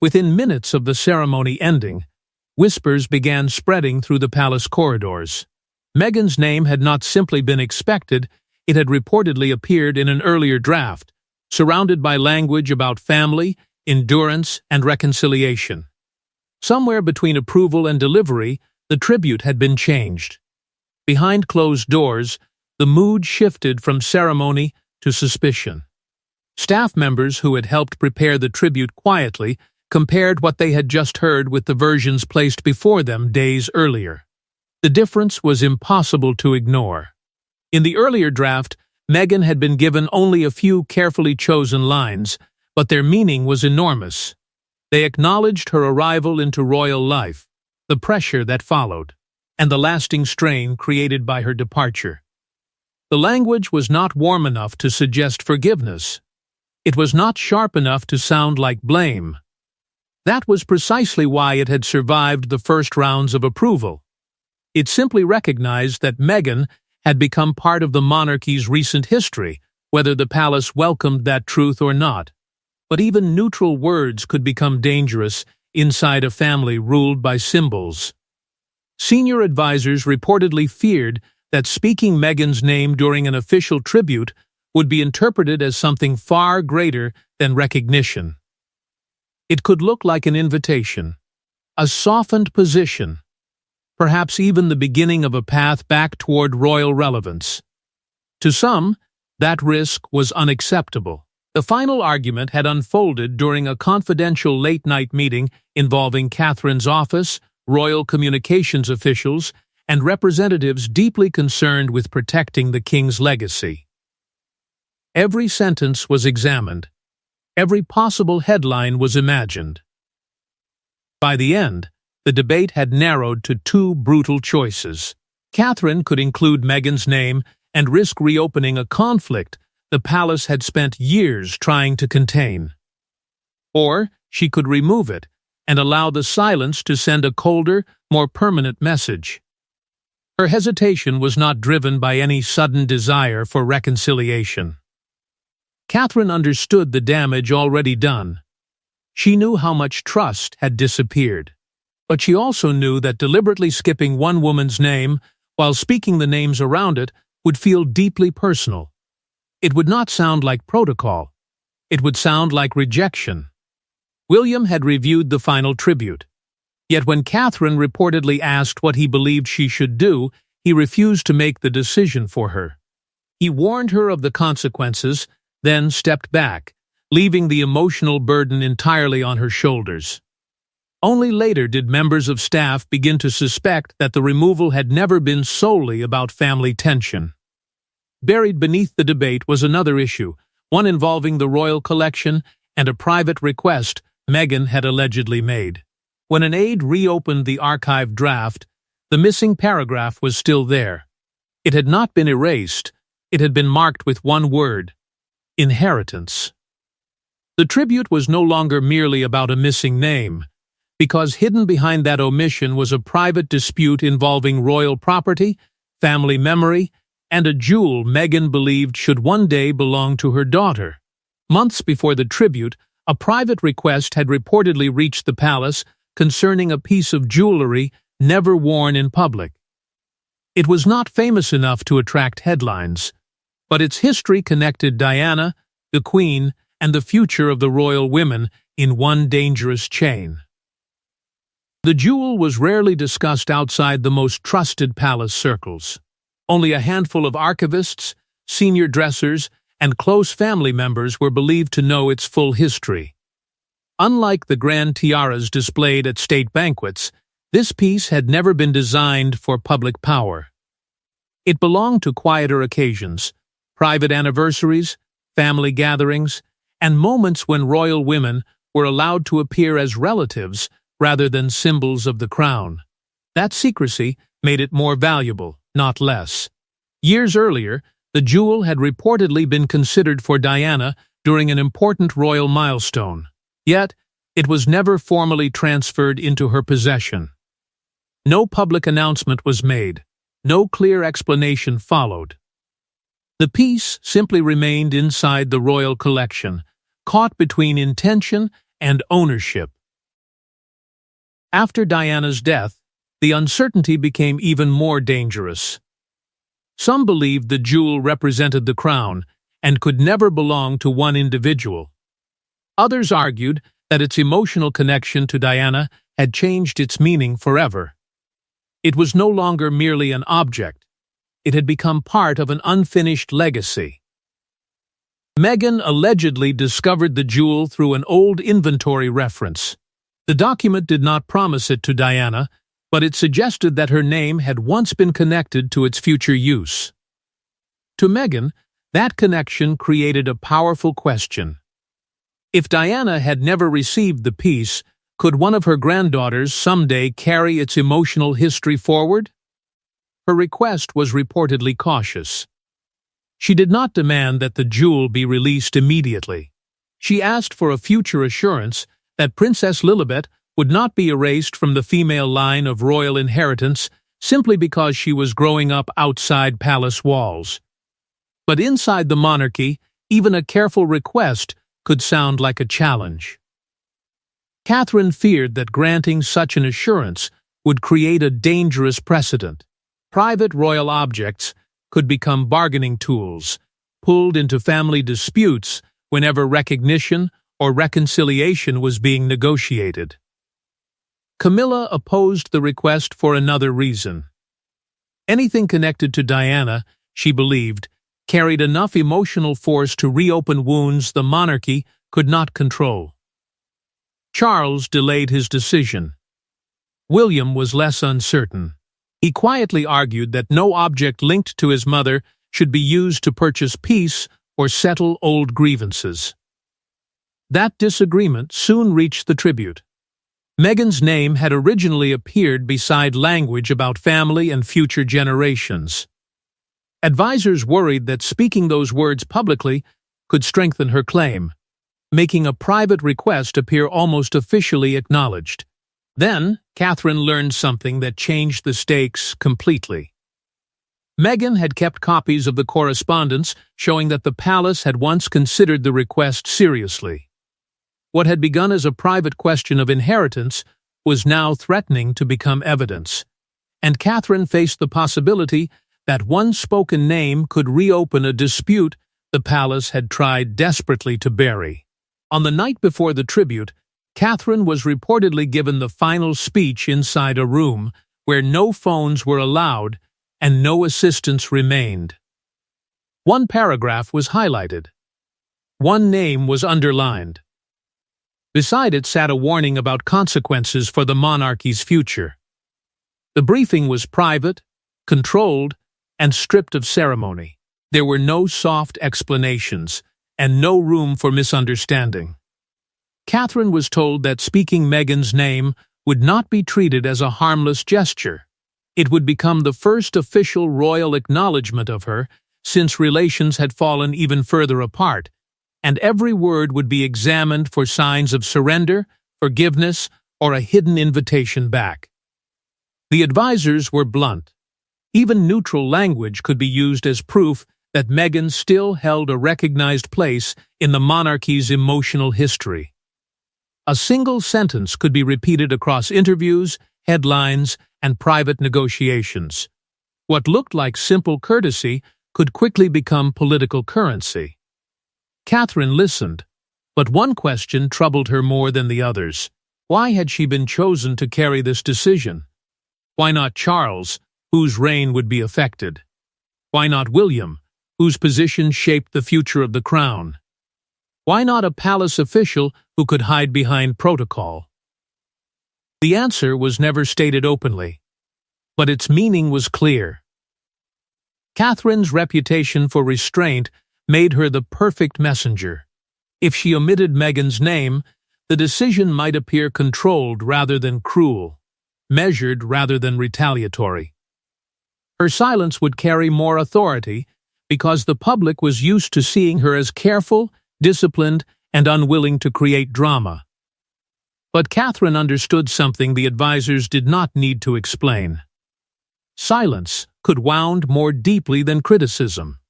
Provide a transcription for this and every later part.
Within minutes of the ceremony ending, whispers began spreading through the palace corridors. Meghan's name had not simply been expected, it had reportedly appeared in an earlier draft, surrounded by language about family, endurance, and reconciliation. Somewhere between approval and delivery, the tribute had been changed. Behind closed doors, the mood shifted from ceremony to suspicion. Staff members who had helped prepare the tribute quietly compared what they had just heard with the versions placed before them days earlier. The difference was impossible to ignore. In the earlier draft, Meghan had been given only a few carefully chosen lines, but their meaning was enormous. They acknowledged her arrival into royal life, the pressure that followed, and the lasting strain created by her departure. The language was not warm enough to suggest forgiveness. It was not sharp enough to sound like blame. That was precisely why it had survived the first rounds of approval. It simply recognized that Meghan had become part of the monarchy's recent history, whether the palace welcomed that truth or not. But even neutral words could become dangerous inside a family ruled by symbols. Senior advisors reportedly feared that speaking Meghan's name during an official tribute would be interpreted as something far greater than recognition. It could look like an invitation, a softened position, perhaps even the beginning of a path back toward royal relevance. To some, that risk was unacceptable. The final argument had unfolded during a confidential late-night meeting involving Catherine's office, royal communications officials, and representatives deeply concerned with protecting the king's legacy. Every sentence was examined. Every possible headline was imagined. By the end, the debate had narrowed to two brutal choices. Catherine could include Meghan's name and risk reopening a conflict the palace had spent years trying to contain. Or she could remove it and allow the silence to send a colder, more permanent message. Her hesitation was not driven by any sudden desire for reconciliation. Catherine understood the damage already done. She knew how much trust had disappeared. But she also knew that deliberately skipping one woman's name while speaking the names around it would feel deeply personal. It would not sound like protocol. It would sound like rejection. William had reviewed the final tribute. Yet when Catherine reportedly asked what he believed she should do, he refused to make the decision for her. He warned her of the consequences, then stepped back, leaving the emotional burden entirely on her shoulders. Only later did members of staff begin to suspect that the removal had never been solely about family tension. Buried beneath the debate was another issue, one involving the royal collection and a private request Meghan had allegedly made. When an aide reopened the archived draft, the missing paragraph was still there. It had not been erased, it had been marked with one word: inheritance. The tribute was no longer merely about a missing name, because hidden behind that omission was a private dispute involving royal property, family memory, and a jewel Meghan believed should one day belong to her daughter. Months before the tribute, a private request had reportedly reached the palace concerning a piece of jewelry never worn in public. It was not famous enough to attract headlines, but its history connected Diana, the Queen, and the future of the royal women in one dangerous chain. The jewel was rarely discussed outside the most trusted palace circles. Only a handful of archivists, senior dressers, and close family members were believed to know its full history. Unlike the grand tiaras displayed at state banquets, this piece had never been designed for public power. It belonged to quieter occasions, private anniversaries, family gatherings, and moments when royal women were allowed to appear as relatives rather than symbols of the crown. That secrecy made it more valuable, not less. Years earlier, the jewel had reportedly been considered for Diana during an important royal milestone. Yet, it was never formally transferred into her possession. No public announcement was made. No clear explanation followed. The piece simply remained inside the royal collection, caught between intention and ownership. After Diana's death, the uncertainty became even more dangerous. Some believed the jewel represented the crown and could never belong to one individual. Others argued that its emotional connection to Diana had changed its meaning forever. It was no longer merely an object. It had become part of an unfinished legacy. Meghan allegedly discovered the jewel through an old inventory reference. The document did not promise it to Diana, but it suggested that her name had once been connected to its future use. To Meghan, that connection created a powerful question. If Diana had never received the piece, could one of her granddaughters someday carry its emotional history forward? Her request was reportedly cautious. She did not demand that the jewel be released immediately. She asked for a future assurance that Princess Lilibet would not be erased from the female line of royal inheritance simply because she was growing up outside palace walls. But inside the monarchy, even a careful request could sound like a challenge. Catherine feared that granting such an assurance would create a dangerous precedent. Private royal objects could become bargaining tools, pulled into family disputes whenever recognition or reconciliation was being negotiated. Camilla opposed the request for another reason. Anything connected to Diana, she believed, carried enough emotional force to reopen wounds the monarchy could not control. Charles delayed his decision. William was less uncertain. He quietly argued that no object linked to his mother should be used to purchase peace or settle old grievances. That disagreement soon reached the tribute. Meghan's name had originally appeared beside language about family and future generations. Advisors worried that speaking those words publicly could strengthen her claim, making a private request appear almost officially acknowledged. Then, Catherine learned something that changed the stakes completely. Meghan had kept copies of the correspondence showing that the palace had once considered the request seriously. What had begun as a private question of inheritance was now threatening to become evidence, and Catherine faced the possibility that one spoken name could reopen a dispute the palace had tried desperately to bury. On the night before the tribute, Catherine was reportedly given the final speech inside a room where no phones were allowed and no assistance remained. One paragraph was highlighted. One name was underlined. Beside it sat a warning about consequences for the monarchy's future. The briefing was private, controlled, and stripped of ceremony. There were no soft explanations, and no room for misunderstanding. Catherine was told that speaking Meghan's name would not be treated as a harmless gesture. It would become the first official royal acknowledgement of her since relations had fallen even further apart, and every word would be examined for signs of surrender, forgiveness, or a hidden invitation back. The advisors were blunt. Even neutral language could be used as proof that Meghan still held a recognized place in the monarchy's emotional history. A single sentence could be repeated across interviews, headlines, and private negotiations. What looked like simple courtesy could quickly become political currency. Catherine listened, but one question troubled her more than the others. Why had she been chosen to carry this decision? Why not Charles, whose reign would be affected? Why not William, whose position shaped the future of the crown? Why not a palace official who could hide behind protocol? The answer was never stated openly, but its meaning was clear. Catherine's reputation for restraint made her the perfect messenger. If she omitted Meghan's name, the decision might appear controlled rather than cruel, measured rather than retaliatory. Her silence would carry more authority because the public was used to seeing her as careful, disciplined, and unwilling to create drama. But Catherine understood something the advisors did not need to explain. Silence could wound more deeply than criticism.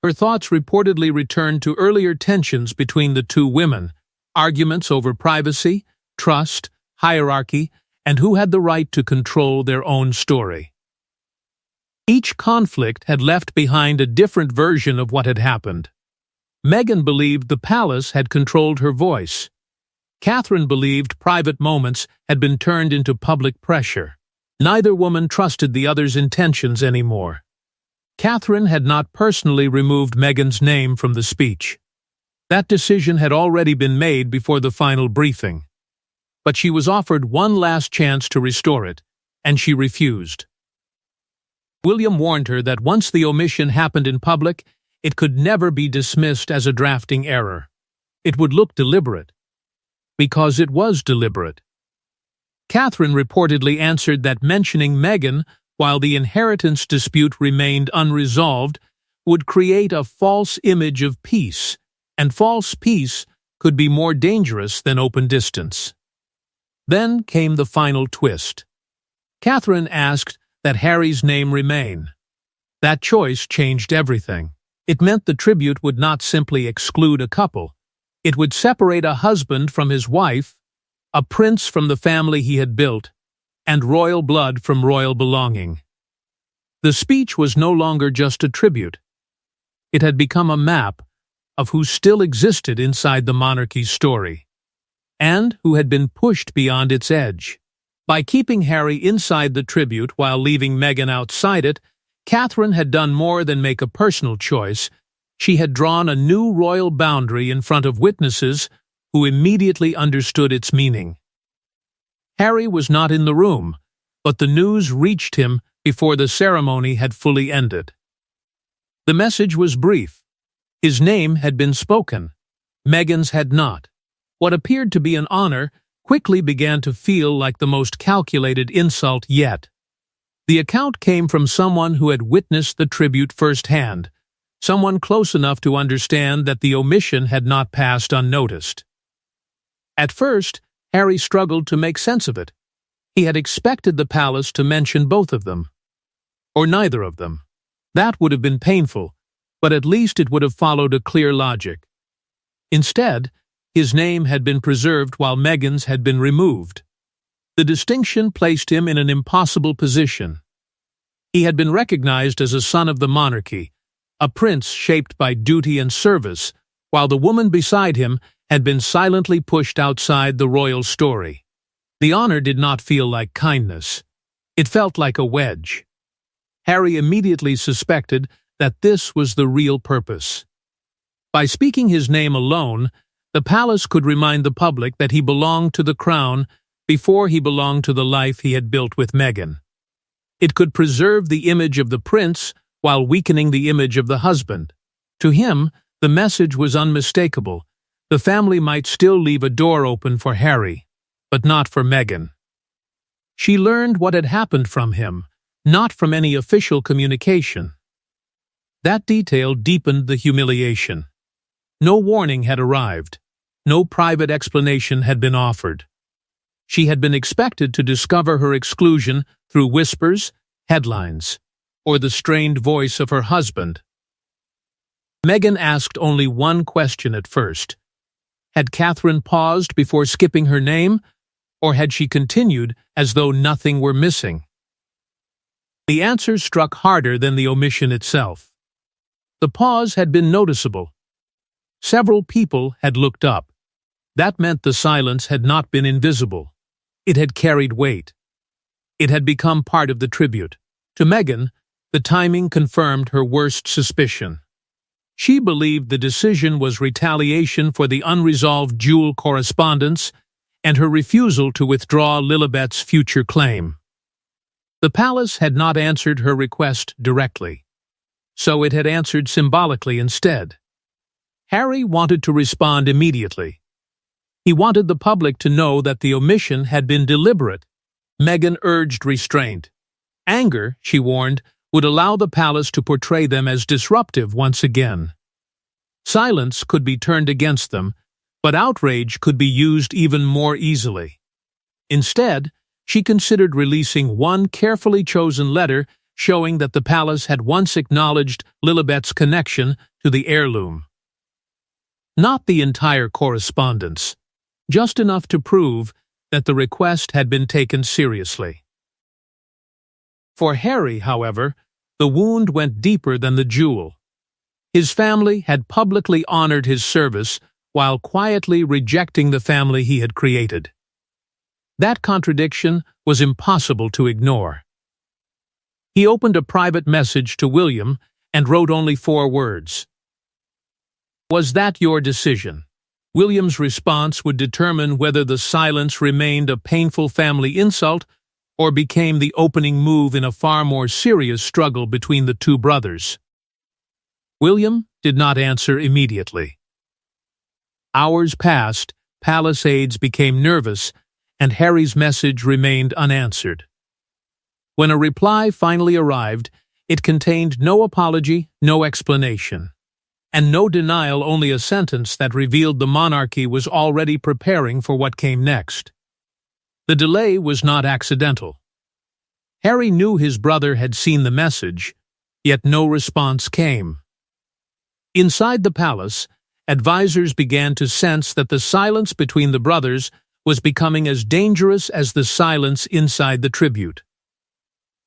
Her thoughts reportedly returned to earlier tensions between the two women, arguments over privacy, trust, hierarchy, and who had the right to control their own story. Each conflict had left behind a different version of what had happened. Meghan believed the palace had controlled her voice. Catherine believed private moments had been turned into public pressure. Neither woman trusted the other's intentions anymore. Catherine had not personally removed Meghan's name from the speech. That decision had already been made before the final briefing. But she was offered one last chance to restore it, and she refused. William warned her that once the omission happened in public, it could never be dismissed as a drafting error. It would look deliberate. Because it was deliberate. Catherine reportedly answered that mentioning Meghan while the inheritance dispute remained unresolved would create a false image of peace, and false peace could be more dangerous than open distance. Then came the final twist. Catherine asked that Harry's name remain. That choice changed everything. It meant the tribute would not simply exclude a couple. It would separate a husband from his wife, a prince from the family he had built, and royal blood from royal belonging. The speech was no longer just a tribute. It had become a map of who still existed inside the monarchy's story, and who had been pushed beyond its edge. By keeping Harry inside the tribute while leaving Meghan outside it, Catherine had done more than make a personal choice. She had drawn a new royal boundary in front of witnesses who immediately understood its meaning. Harry was not in the room, but the news reached him before the ceremony had fully ended. The message was brief. His name had been spoken. Meghan's had not. What appeared to be an honor quickly began to feel like the most calculated insult yet. The account came from someone who had witnessed the tribute firsthand, someone close enough to understand that the omission had not passed unnoticed. At first, Harry struggled to make sense of it. He had expected the palace to mention both of them. Or neither of them. That would have been painful, but at least it would have followed a clear logic. Instead, his name had been preserved while Meghan's had been removed. The distinction placed him in an impossible position. He had been recognized as a son of the monarchy, a prince shaped by duty and service, while the woman beside him had been silently pushed outside the royal story. The honor did not feel like kindness. It felt like a wedge. Harry immediately suspected that this was the real purpose. By speaking his name alone, the palace could remind the public that he belonged to the crown before he belonged to the life he had built with Meghan. It could preserve the image of the prince while weakening the image of the husband. To him, the message was unmistakable. The family might still leave a door open for Harry, but not for Meghan. She learned what had happened from him, not from any official communication. That detail deepened the humiliation. No warning had arrived. No private explanation had been offered. She had been expected to discover her exclusion through whispers, headlines, or the strained voice of her husband. Meghan asked only one question at first. Had Catherine paused before skipping her name, or had she continued as though nothing were missing? The answer struck harder than the omission itself. The pause had been noticeable. Several people had looked up. That meant the silence had not been invisible. It had carried weight. It had become part of the tribute. To Meghan, the timing confirmed her worst suspicion. She believed the decision was retaliation for the unresolved dual correspondence and her refusal to withdraw Lilibet's future claim. The palace had not answered her request directly, so it had answered symbolically instead. Harry wanted to respond immediately. He wanted the public to know that the omission had been deliberate. Meghan urged restraint. Anger, she warned, would allow the palace to portray them as disruptive once again. Silence could be turned against them, but outrage could be used even more easily. Instead, she considered releasing one carefully chosen letter showing that the palace had once acknowledged Lilibet's connection to the heirloom. Not the entire correspondence, just enough to prove that the request had been taken seriously. For Harry, however, the wound went deeper than the jewel. His family had publicly honored his service while quietly rejecting the family he had created. That contradiction was impossible to ignore. He opened a private message to William and wrote only 4 words. "Was that your decision?" William's response would determine whether the silence remained a painful family insult or became the opening move in a far more serious struggle between the 2 brothers. William did not answer immediately. Hours passed, palace aides became nervous, and Harry's message remained unanswered. When a reply finally arrived, it contained no apology, no explanation, and no denial, only a sentence that revealed the monarchy was already preparing for what came next. The delay was not accidental. Harry knew his brother had seen the message, yet no response came. Inside the palace, advisors began to sense that the silence between the brothers was becoming as dangerous as the silence inside the tribute.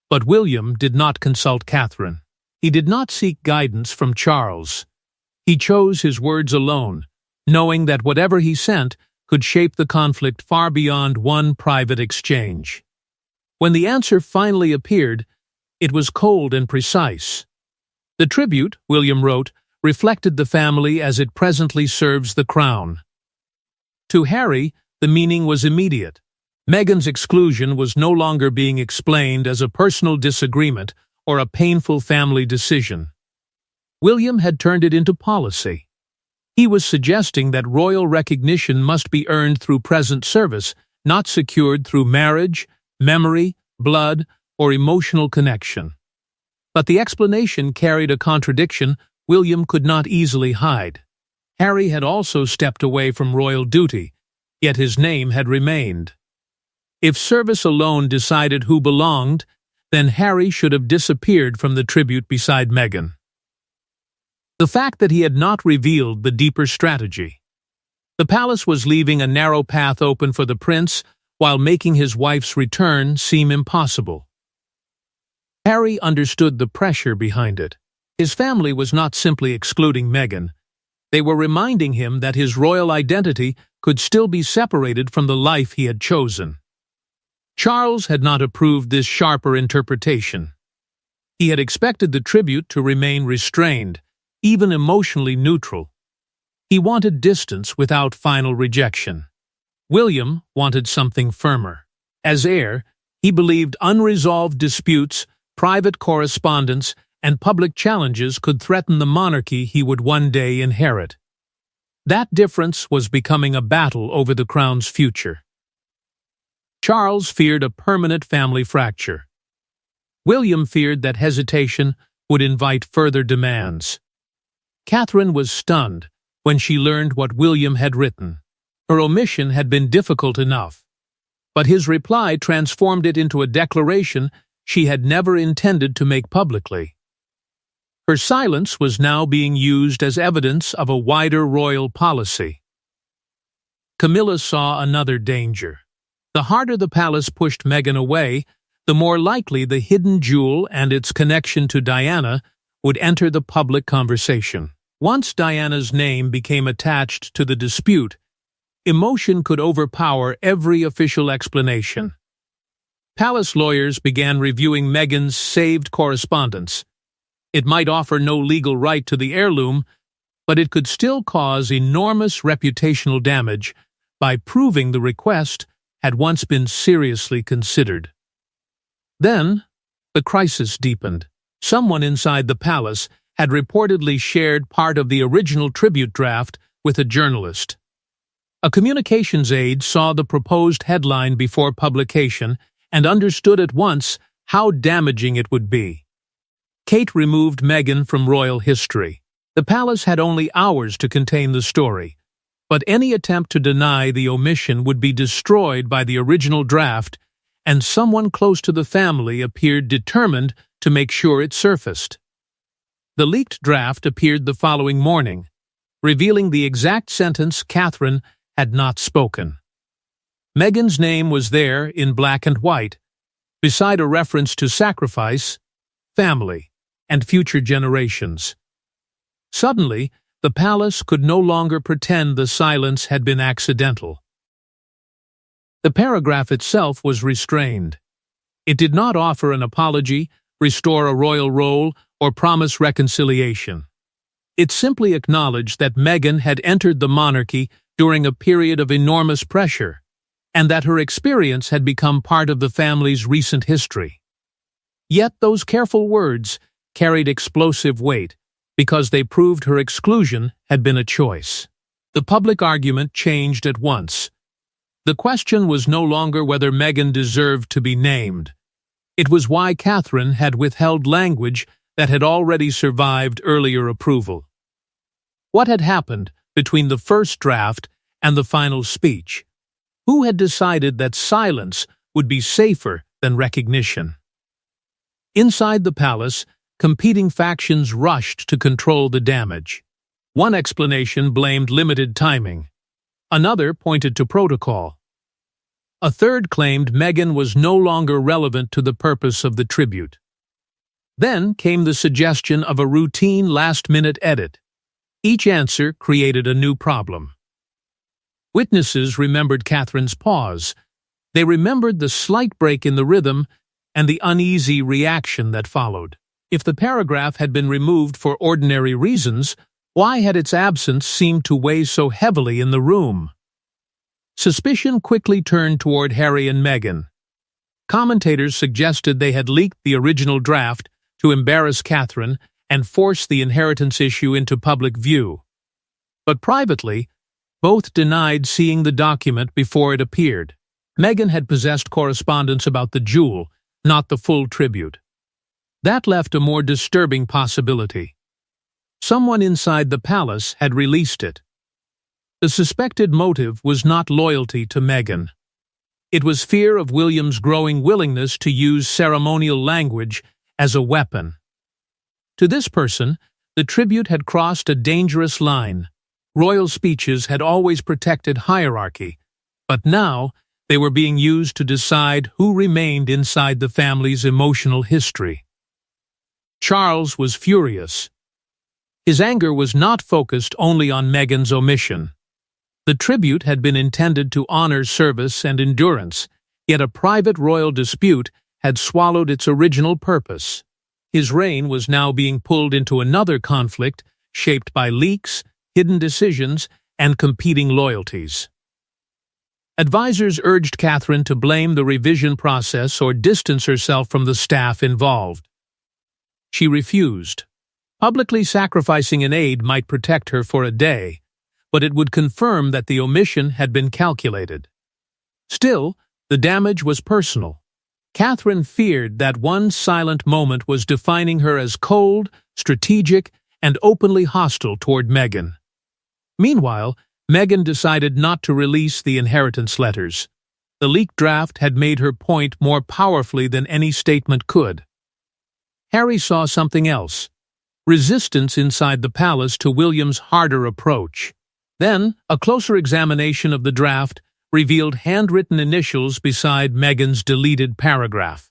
But William did not consult Catherine. He did not seek guidance from Charles. He chose his words alone, knowing that whatever he sent could shape the conflict far beyond one private exchange. When the answer finally appeared, it was cold and precise. The tribute, William wrote, reflected the family as it presently serves the crown. To Harry, the meaning was immediate. Meghan's exclusion was no longer being explained as a personal disagreement or a painful family decision. William had turned it into policy. He was suggesting that royal recognition must be earned through present service, not secured through marriage, memory, blood, or emotional connection. But the explanation carried a contradiction William could not easily hide. Harry had also stepped away from royal duty, yet his name had remained. If service alone decided who belonged, then Harry should have disappeared from the tribute beside Meghan. The fact that he had not revealed the deeper strategy. The palace was leaving a narrow path open for the prince while making his wife's return seem impossible. Harry understood the pressure behind it. His family was not simply excluding Meghan. They were reminding him that his royal identity could still be separated from the life he had chosen. Charles had not approved this sharper interpretation. He had expected the tribute to remain restrained, even emotionally neutral. He wanted distance without final rejection. William wanted something firmer. As heir, he believed unresolved disputes, private correspondence, and public challenges could threaten the monarchy he would one day inherit. That difference was becoming a battle over the crown's future. Charles feared a permanent family fracture. William feared that hesitation would invite further demands. Catherine was stunned when she learned what William had written. Her omission had been difficult enough, but his reply transformed it into a declaration she had never intended to make publicly. Her silence was now being used as evidence of a wider royal policy. Camilla saw another danger. The harder the palace pushed Meghan away, the more likely the hidden jewel and its connection to Diana would enter the public conversation. Once Diana's name became attached to the dispute, emotion could overpower every official explanation. Palace lawyers began reviewing Meghan's saved correspondence. It might offer no legal right to the heirloom, but it could still cause enormous reputational damage by proving the request had once been seriously considered. Then, the crisis deepened. Someone inside the palace had reportedly shared part of the original tribute draft with a journalist. A communications aide saw the proposed headline before publication and understood at once how damaging it would be. Kate removed Meghan from royal history. The palace had only hours to contain the story, but any attempt to deny the omission would be destroyed by the original draft, and someone close to the family appeared determined to make sure it surfaced. The leaked draft appeared the following morning, revealing the exact sentence Catherine had not spoken. Meghan's name was there in black and white, beside a reference to sacrifice, family, and future generations. Suddenly, the palace could no longer pretend the silence had been accidental. The paragraph itself was restrained. It did not offer an apology, restore a royal role, or promise reconciliation. It simply acknowledged that Meghan had entered the monarchy during a period of enormous pressure, and that her experience had become part of the family's recent history. Yet those careful words carried explosive weight, because they proved her exclusion had been a choice. The public argument changed at once. The question was no longer whether Meghan deserved to be named. It was why Catherine had withheld language that had already survived earlier approval. What had happened between the first draft and the final speech? Who had decided that silence would be safer than recognition? Inside the palace, competing factions rushed to control the damage. One explanation blamed limited timing. Another pointed to protocol. A third claimed Meghan was no longer relevant to the purpose of the tribute. Then came the suggestion of a routine last-minute edit. Each answer created a new problem. Witnesses remembered Catherine's pause. They remembered the slight break in the rhythm and the uneasy reaction that followed. If the paragraph had been removed for ordinary reasons, why had its absence seemed to weigh so heavily in the room? Suspicion quickly turned toward Harry and Meghan. Commentators suggested they had leaked the original draft to embarrass Catherine and force the inheritance issue into public view. But privately, both denied seeing the document before it appeared. Meghan had possessed correspondence about the jewel, not the full tribute. That left a more disturbing possibility. Someone inside the palace had released it. The suspected motive was not loyalty to Meghan. It was fear of William's growing willingness to use ceremonial language as a weapon. To this person, the tribute had crossed a dangerous line. Royal speeches had always protected hierarchy, but now they were being used to decide who remained inside the family's emotional history. Charles was furious. His anger was not focused only on Meghan's omission. The tribute had been intended to honor service and endurance, yet a private royal dispute had swallowed its original purpose. His reign was now being pulled into another conflict shaped by leaks, hidden decisions, and competing loyalties. Advisors urged Catherine to blame the revision process or distance herself from the staff involved. She refused. Publicly sacrificing an aide might protect her for a day, but it would confirm that the omission had been calculated. Still, the damage was personal. Catherine feared that one silent moment was defining her as cold, strategic, and openly hostile toward Meghan. Meanwhile, Meghan decided not to release the inheritance letters. The leaked draft had made her point more powerfully than any statement could. Harry saw something else: resistance inside the palace to William's harder approach. Then, a closer examination of the draft revealed handwritten initials beside Meghan's deleted paragraph.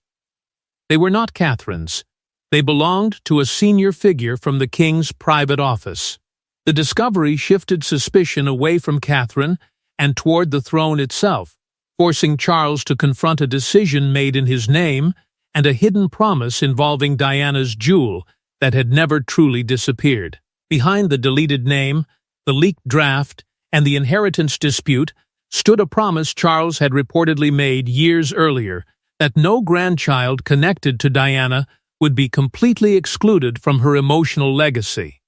They were not Catherine's. They belonged to a senior figure from the king's private office. The discovery shifted suspicion away from Catherine and toward the throne itself, forcing Charles to confront a decision made in his name and a hidden promise involving Diana's jewel that had never truly disappeared. Behind the deleted name, the leaked draft, and the inheritance dispute stood a promise Charles had reportedly made years earlier that no grandchild connected to Diana would be completely excluded from her emotional legacy.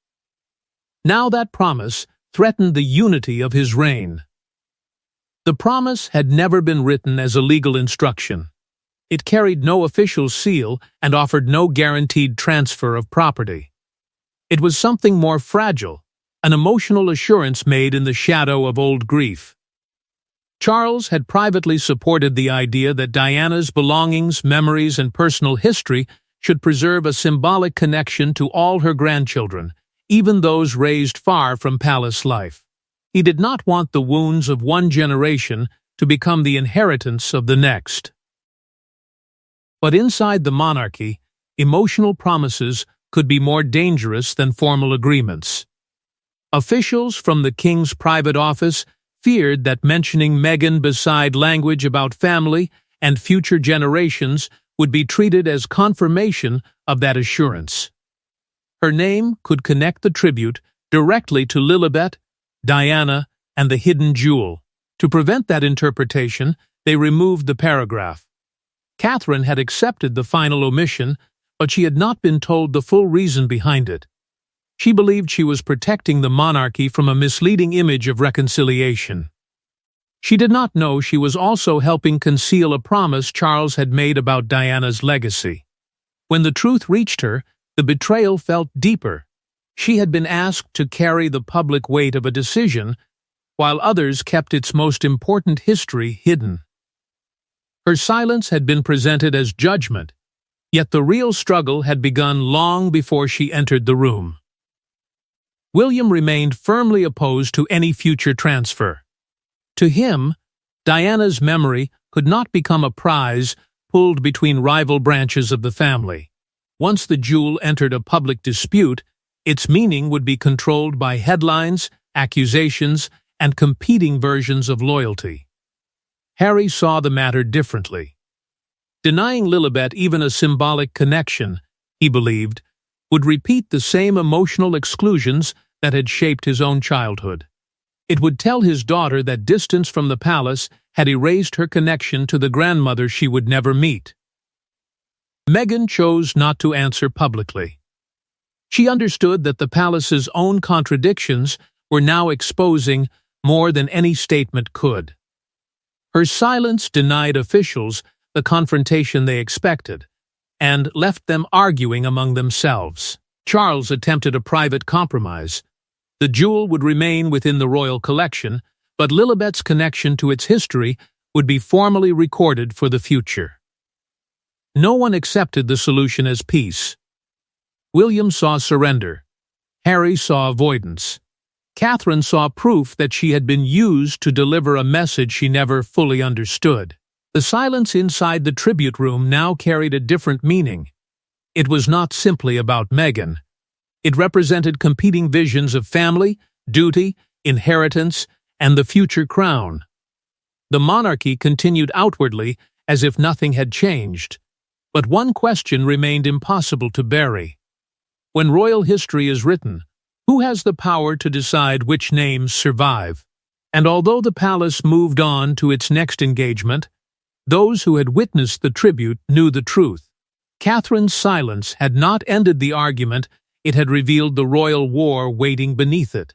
Now that promise threatened the unity of his reign. The promise had never been written as a legal instruction. It carried no official seal and offered no guaranteed transfer of property. It was something more fragile, an emotional assurance made in the shadow of old grief. Charles had privately supported the idea that Diana's belongings, memories, and personal history should preserve a symbolic connection to all her grandchildren, even those raised far from palace life. He did not want the wounds of one generation to become the inheritance of the next. But inside the monarchy, emotional promises could be more dangerous than formal agreements. Officials from the king's private office feared that mentioning Meghan beside language about family and future generations would be treated as confirmation of that assurance. Her name could connect the tribute directly to Lilibet, Diana, and the hidden jewel. To prevent that interpretation, they removed the paragraph. Catherine had accepted the final omission, but she had not been told the full reason behind it. She believed she was protecting the monarchy from a misleading image of reconciliation. She did not know she was also helping conceal a promise Charles had made about Diana's legacy. When the truth reached her, the betrayal felt deeper. She had been asked to carry the public weight of a decision, while others kept its most important history hidden. Her silence had been presented as judgment, yet the real struggle had begun long before she entered the room. William remained firmly opposed to any future transfer. To him, Diana's memory could not become a prize pulled between rival branches of the family. Once the jewel entered a public dispute, its meaning would be controlled by headlines, accusations, and competing versions of loyalty. Harry saw the matter differently. Denying Lilibet even a symbolic connection, he believed, would repeat the same emotional exclusions that had shaped his own childhood. It would tell his daughter that distance from the palace had erased her connection to the grandmother she would never meet. Meghan chose not to answer publicly. She understood that the palace's own contradictions were now exposing more than any statement could. Her silence denied officials the confrontation they expected, and left them arguing among themselves. Charles attempted a private compromise. The jewel would remain within the royal collection, but Lilibet's connection to its history would be formally recorded for the future. No one accepted the solution as peace. William saw surrender. Harry saw avoidance. Catherine saw proof that she had been used to deliver a message she never fully understood. The silence inside the tribute room now carried a different meaning. It was not simply about Meghan. It represented competing visions of family, duty, inheritance, and the future crown. The monarchy continued outwardly as if nothing had changed, but one question remained impossible to bury. When royal history is written, who has the power to decide which names survive? And although the palace moved on to its next engagement, those who had witnessed the tribute knew the truth. Catherine's silence had not ended the argument, it had revealed the royal war waiting beneath it.